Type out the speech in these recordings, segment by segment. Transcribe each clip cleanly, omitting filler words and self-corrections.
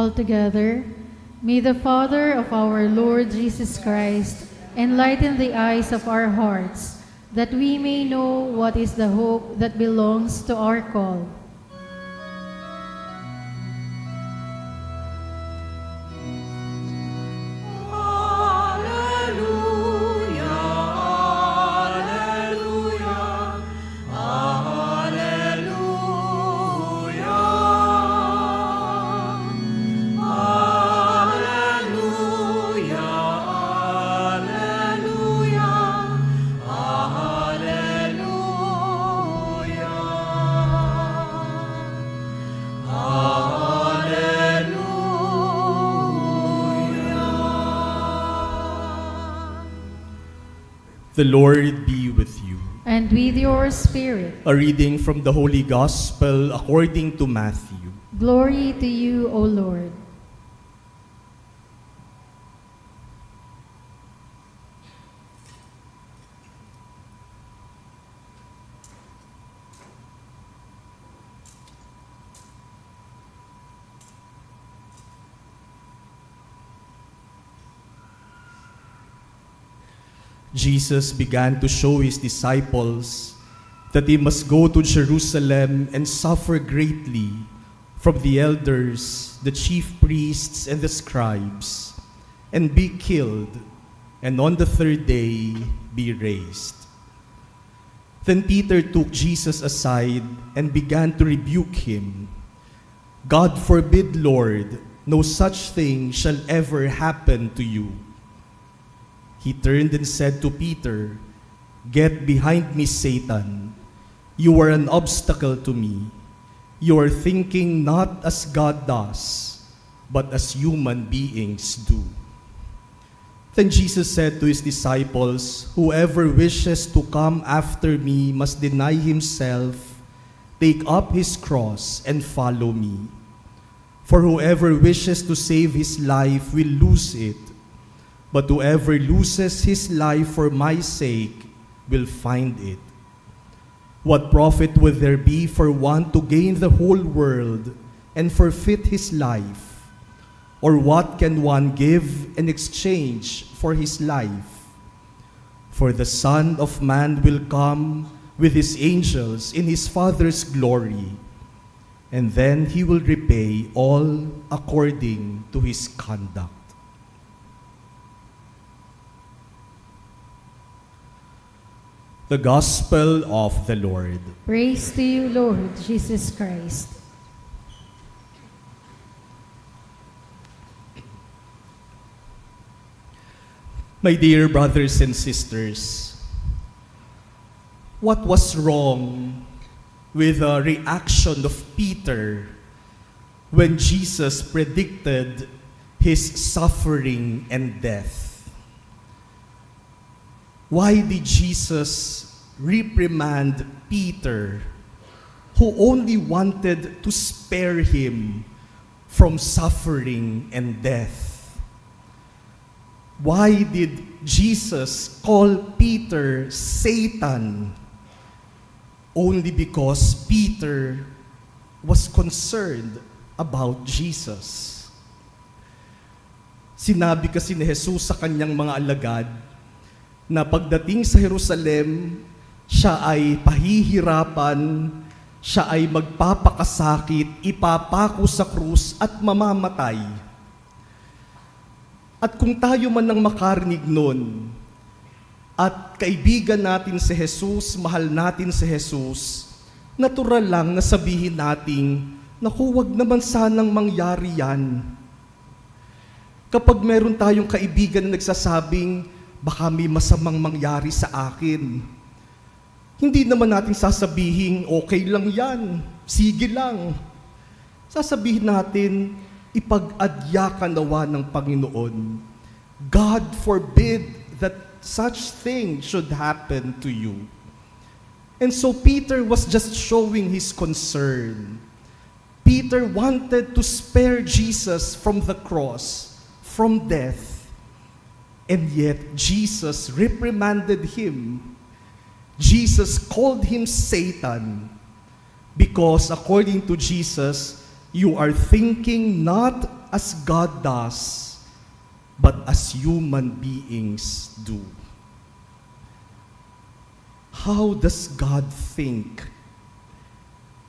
all together. May the Father of our Lord Jesus Christ enlighten the eyes of our hearts, that we may know what is the hope that belongs to our call. The Lord be with you. And with your spirit. A reading from the Holy Gospel according to Matthew. Glory to you, O Lord. Jesus began to show his disciples that he must go to Jerusalem and suffer greatly from the elders, the chief priests, and the scribes, and be killed, and on the third day be raised. Then Peter took Jesus aside and began to rebuke him. God forbid, Lord, no such thing shall ever happen to you. He turned and said to Peter, "Get behind me, Satan. You are an obstacle to me. You are thinking not as God does, but as human beings do." Then Jesus said to his disciples, "Whoever wishes to come after me must deny himself, take up his cross, and follow me. For whoever wishes to save his life will lose it. But whoever loses his life for my sake will find it. What profit would there be for one to gain the whole world and forfeit his life? Or what can one give in exchange for his life? For the Son of Man will come with his angels in his Father's glory, and then he will repay all according to his conduct." The Gospel of the Lord. Praise to you, Lord Jesus Christ. My dear brothers and sisters, what was wrong with the reaction of Peter when Jesus predicted his suffering and death? Why did Jesus reprimand Peter, who only wanted to spare him from suffering and death? Why did Jesus call Peter Satan? Only because Peter was concerned about Jesus. Sinabi kasi ni Jesus sa kanyang mga alagad na pagdating sa Jerusalem, siya ay pahihirapan, siya ay magpapakasakit, ipapako sa krus at mamamatay. At kung tayo man ang makarinig nun, at kaibigan natin si Jesus, mahal natin si Jesus, natural lang na sabihin natin, naku, wag naman sanang mangyari yan. Kapag meron tayong kaibigan na nagsasabing, baka may masamang mangyari sa akin, hindi naman natin sasabihin, okay lang yan, sige lang. Sasabihin natin, ipag-adya ka nawa ng Panginoon. God forbid that such thing should happen to you. And so Peter was just showing his concern. Peter wanted to spare Jesus from the cross, from death. And yet, Jesus reprimanded him. Jesus called him Satan because according to Jesus, you are thinking not as God does, but as human beings do. How does God think?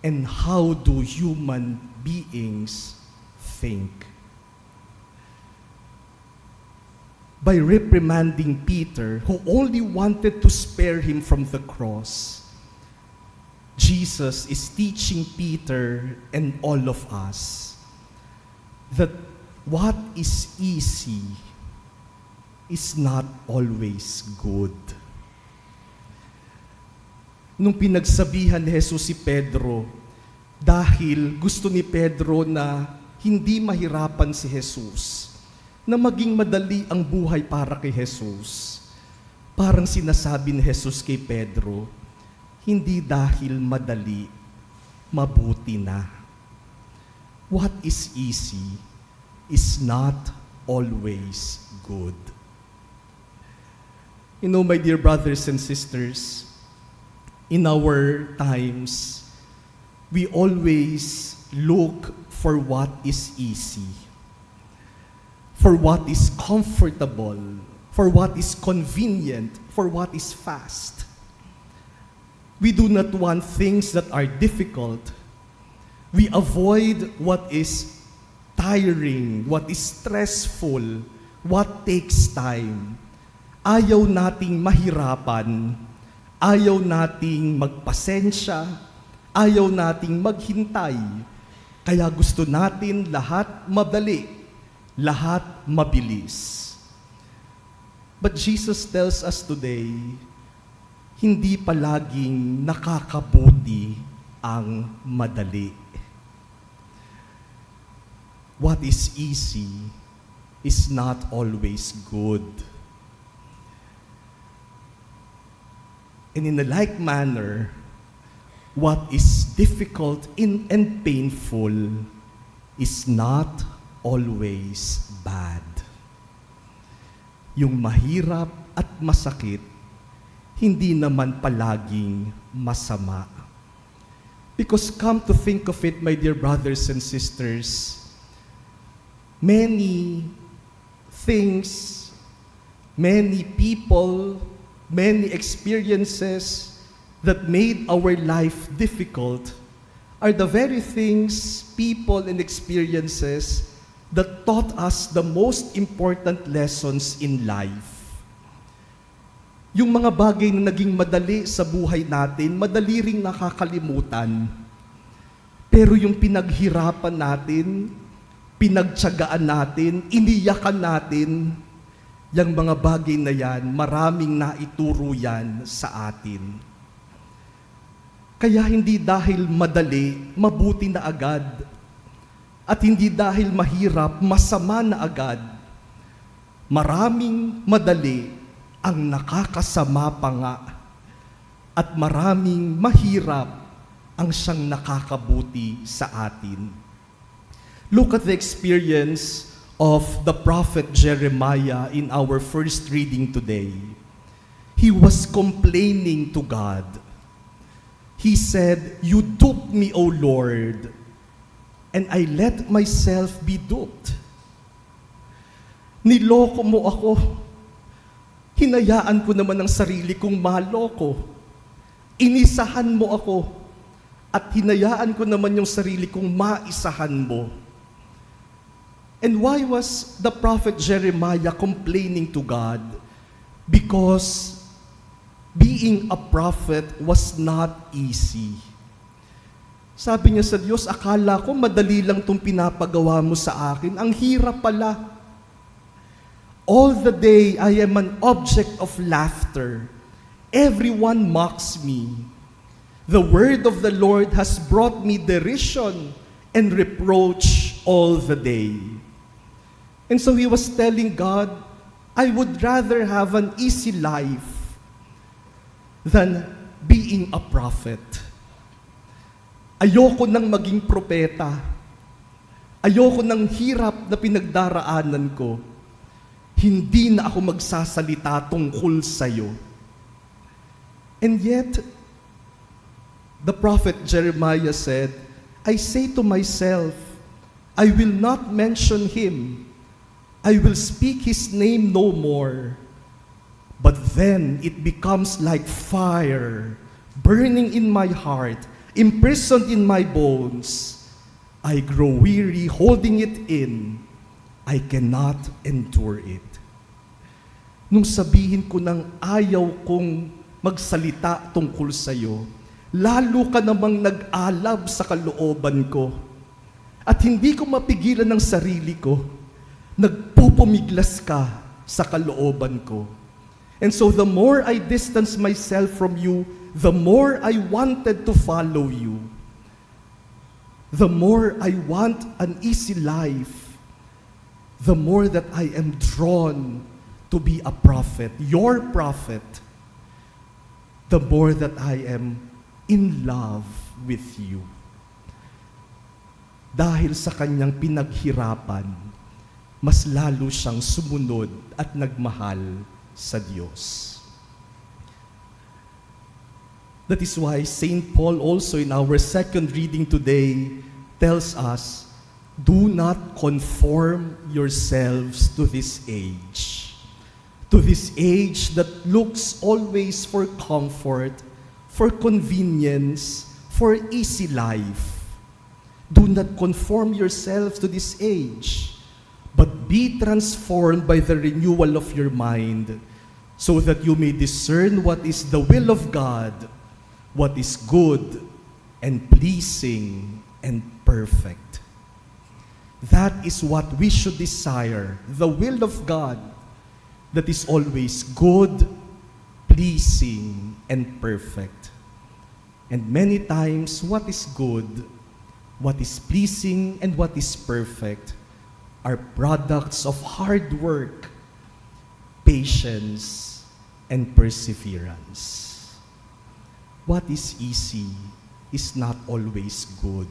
And how do human beings think? By reprimanding Peter, who only wanted to spare him from the cross, Jesus is teaching Peter and all of us that what is easy is not always good. Nung pinagsabihan ni Jesus si Pedro, dahil gusto ni Pedro na hindi mahirapan si Jesus, na maging madali ang buhay para kay Jesus, parang sinasabi ni Jesus kay Pedro, hindi dahil madali, mabuti na. What is easy is not always good. You know, my dear brothers and sisters, in our times, we always look for what is easy, for what is comfortable, for what is convenient, for what is fast. We do not want things that are difficult. We avoid what is tiring, what is stressful, what takes time. Ayaw nating mahirapan, ayaw nating magpasensya, ayaw nating maghintay. Kaya gusto natin lahat madali, lahat mabilis. But Jesus tells us today, hindi palaging nakakabuti ang madali. What is easy is not always good. And in a like manner, what is difficult and painful is not always bad. Yung mahirap at masakit, hindi naman palaging masama. Because come to think of it, my dear brothers and sisters, many things, many people, many experiences that made our life difficult are the very things, people, and experiences that taught us the most important lessons in life. Yung mga bagay na naging madali sa buhay natin, madali ring nakakalimutan. Pero yung pinaghirapan natin, pinagtiyagaan natin, iniyakan natin, yung mga bagay na yan, maraming naituro yan sa atin. Kaya hindi dahil madali, mabuti na agad. At hindi dahil mahirap, masama na agad. Maraming madali ang nakakasama pa nga. At maraming mahirap ang siyang nakakabuti sa atin. Look at the experience of the prophet Jeremiah in our first reading today. He was complaining to God. He said, "You duped me, O Lord, and I let myself be duped." Niloko mo ako. Hinayaan ko naman ang sarili kong maloko. Inisahan mo ako at hinayaan ko naman yung sarili kong maisahan mo. And why was the prophet Jeremiah complaining to God? Because being a prophet was not easy. Sabi niya sa Diyos, akala ko madali lang itong pinapagawa mo sa akin. Ang hirap pala. All the day, I am an object of laughter. Everyone mocks me. The word of the Lord has brought me derision and reproach all the day. And so he was telling God, I would rather have an easy life than being a prophet. Ayoko nang maging propeta. Ayoko nang hirap na pinagdaraanan ko. Hindi na ako magsasalita tungkol sa'yo. And yet, the prophet Jeremiah said, I say to myself, I will not mention him. I will speak his name no more. But then it becomes like fire, burning in my heart, imprisoned in my bones. I grow weary holding it in. I cannot endure it. Nung sabihin ko ng ayaw kong magsalita tungkol sa'yo, lalo ka namang nag-alab sa kalooban ko. At hindi ko mapigilan ng sarili ko, nagpupumiglas ka sa kalooban ko. And so the more I distance myself from you, the more I wanted to follow you. The more I want an easy life, the more that I am drawn to be a prophet, your prophet, the more that I am in love with you. Dahil sa kanyang pinaghirapan, mas lalo siyang sumunod at nagmahal sa Diyos. That is why St. Paul also in our second reading today tells us, do not conform yourselves to this age that looks always for comfort, for convenience, for easy life. Do not conform yourselves to this age, but be transformed by the renewal of your mind, so that you may discern what is the will of God, what is good and pleasing and perfect. That is what we should desire, the will of God, that is always good, pleasing, and perfect. And many times, what is good, what is pleasing, and what is perfect are products of hard work, patience, and perseverance. What is easy is not always good,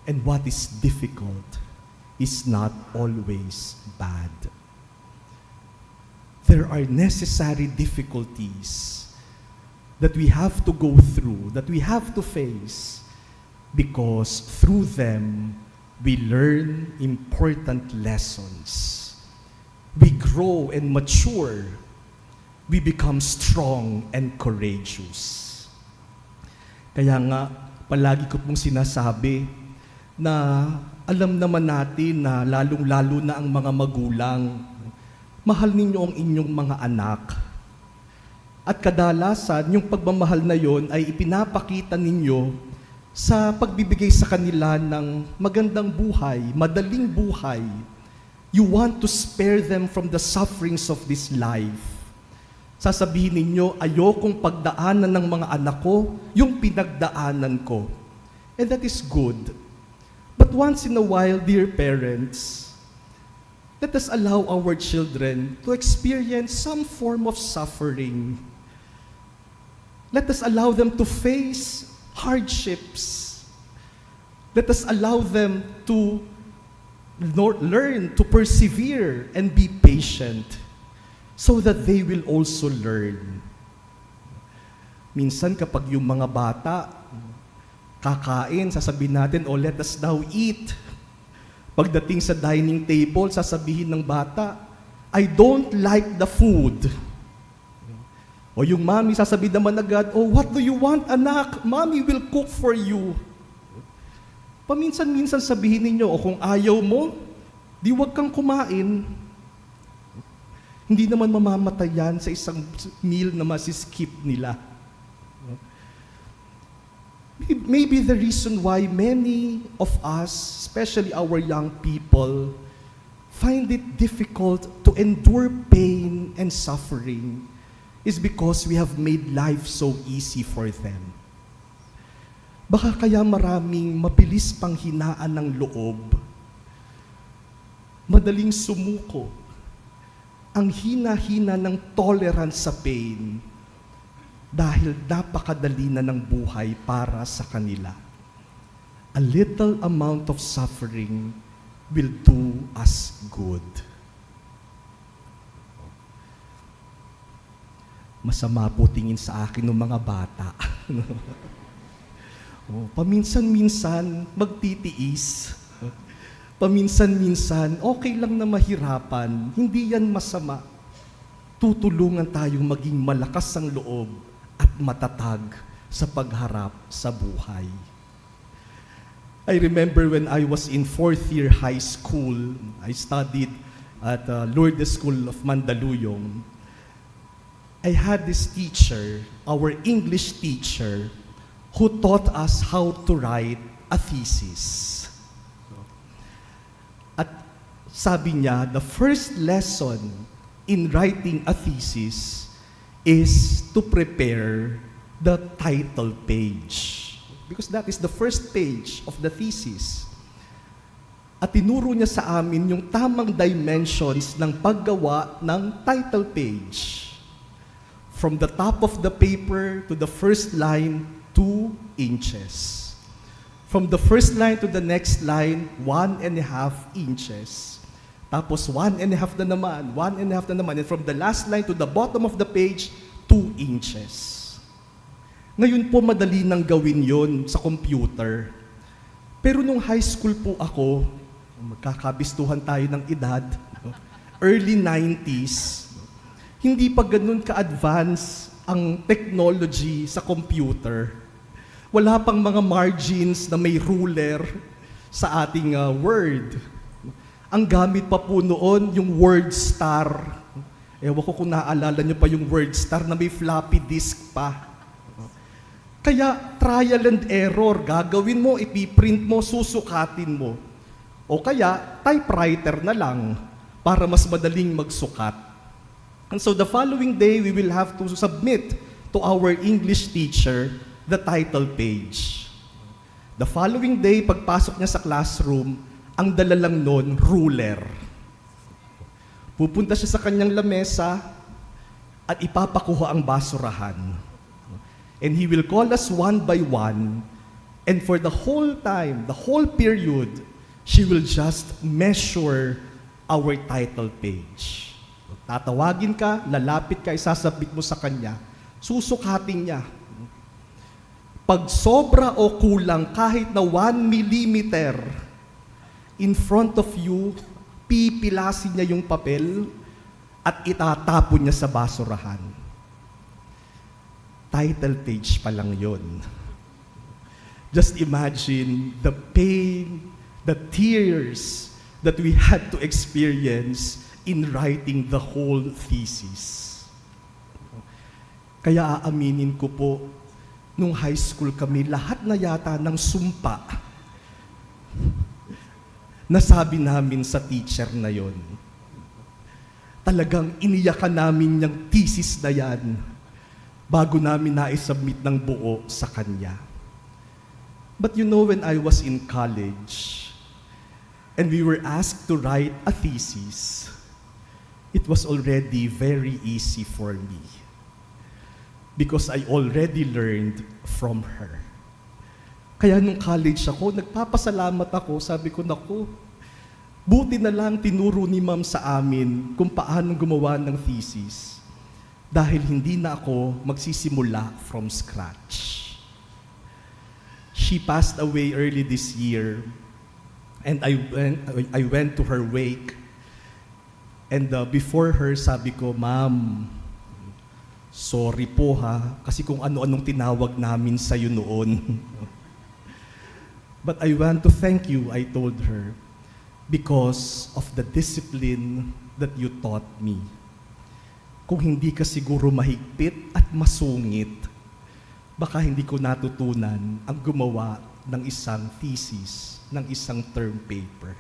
and what is difficult is not always bad. There are necessary difficulties that we have to go through, that we have to face, because through them, we learn important lessons. We grow and mature. We become strong and courageous. Kaya nga, palagi ko pong sinasabi na alam naman natin na lalong-lalo na ang mga magulang, mahal ninyo ang inyong mga anak. At kadalasan, yung pagmamahal na yon ay ipinapakita ninyo sa pagbibigay sa kanila ng magandang buhay, madaling buhay. You want to spare them from the sufferings of this life. Sasabihin ninyo, ayokong pagdaanan ng mga anak ko yung pinagdaanan ko. And that is good. But once in a while, dear parents, let us allow our children to experience some form of suffering. Let us allow them to face hardships. Let us allow them to learn to persevere and be patient so that they will also learn. Minsan kapag yung mga bata kakain, sasabihin natin, oh, let us now eat. Pagdating sa dining table, sasabihin ng bata, I don't like the food. O yung mami, sasabihin naman agad, oh, what do you want, anak? Mommy will cook for you. Paminsan-minsan sabihin ninyo, o kung ayaw mo, di wag kang kumain. Hindi naman mamamatay yan sa isang meal na masiskip nila. Maybe the reason why many of us, especially our young people, find it difficult to endure pain and suffering is because we have made life so easy for them. Baka kaya maraming mabilis panghinaan ng loob, madaling sumuko, ang hina-hina ng tolerance sa pain dahil napakadali na ng buhay para sa kanila. A little amount of suffering will do us good. Masama po tingin sa akin ng mga bata. Paminsan-minsan magtitiis. Paminsan-minsan, okay lang na mahirapan, hindi yan masama. Tutulungan tayong maging malakas ang loob at matatag sa pagharap sa buhay. I remember when I was in 4th year high school, I studied at Lourdes School of Mandaluyong. I had this teacher, our English teacher, who taught us how to write a thesis. At sabi niya, the first lesson in writing a thesis is to prepare the title page. Because that is the first page of the thesis. At tinuro niya sa amin yung tamang dimensions ng paggawa ng title page. From the top of the paper to the first line, 2 inches. From the first line to the next line, 1.5 inches. Tapos 1.5 na naman, 1.5 na naman. And from the last line to the bottom of the page, 2 inches. Ngayon po, madali nang gawin yon sa computer. Pero nung high school po ako, magkakabistuhan tayo ng edad, early 90s, hindi pa ganun ka-advance ang technology sa computer. Wala pang mga margins na may ruler sa ating Word. Ang gamit pa po noon, yung Word Star. Ewan ko kung naaalala nyo pa yung Word Star na may floppy disk pa. Kaya trial and error, gagawin mo, ipiprint mo, susukatin mo. O kaya typewriter na lang para mas madaling magsukat. And so the following day, we will have to submit to our English teacher the title page. The following day, pagpasok niya sa classroom, ang dala lang nun, ruler. Pupunta siya sa kanyang lamesa at ipapakuha ang basurahan. And he will call us one by one, and for the whole time, the whole period, she will just measure our title page. Tatawagin ka, lalapit ka, isasabit mo sa kanya, susukatin niya. Pag sobra o kulang kahit na 1 millimeter in front of you, pipilasin niya yung papel at itatapon niya sa basurahan. Title page pa lang yun. Just imagine the pain, the tears that we had to experience in writing the whole thesis. Kaya aaminin ko po, nung high school kami, lahat na yata ng sumpa nasabi namin sa teacher na yon. Talagang iniyakan namin yung thesis na yan bago namin na-submit ng buo sa kanya. But you know, when I was in college and we were asked to write a thesis, it was already very easy for me. Because I already learned from her. Kaya nung college ako, nagpapasalamat ako, sabi ko, naku, buti na lang tinuro ni ma'am sa amin kung paano gumawa ng thesis dahil hindi na ako magsisimula from scratch. She passed away early this year and I went to her wake and before her, sabi ko, ma'am, sorry po ha, kasi kung ano-anong tinawag namin sa'yo noon. But I want to thank you, I told her, because of the discipline that you taught me. Kung hindi ka siguro mahigpit at masungit, baka hindi ko natutunan ang gumawa ng isang thesis, ng isang term paper.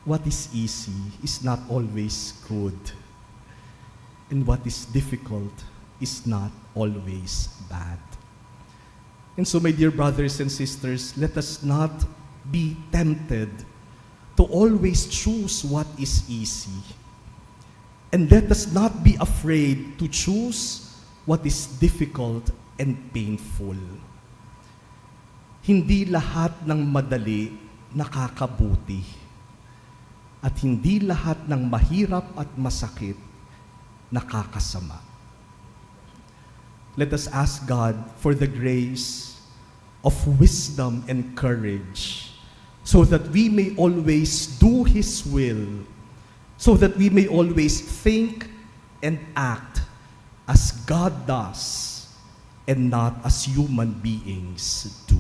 What is easy is not always good. And what is difficult is not always bad. And so, my dear brothers and sisters, let us not be tempted to always choose what is easy. And let us not be afraid to choose what is difficult and painful. Hindi lahat ng madali nakakabuti. At hindi lahat ng mahirap at masakit nakakasama. Let us ask God for the grace of wisdom and courage so that we may always do His will, so that we may always think and act as God does and not as human beings do.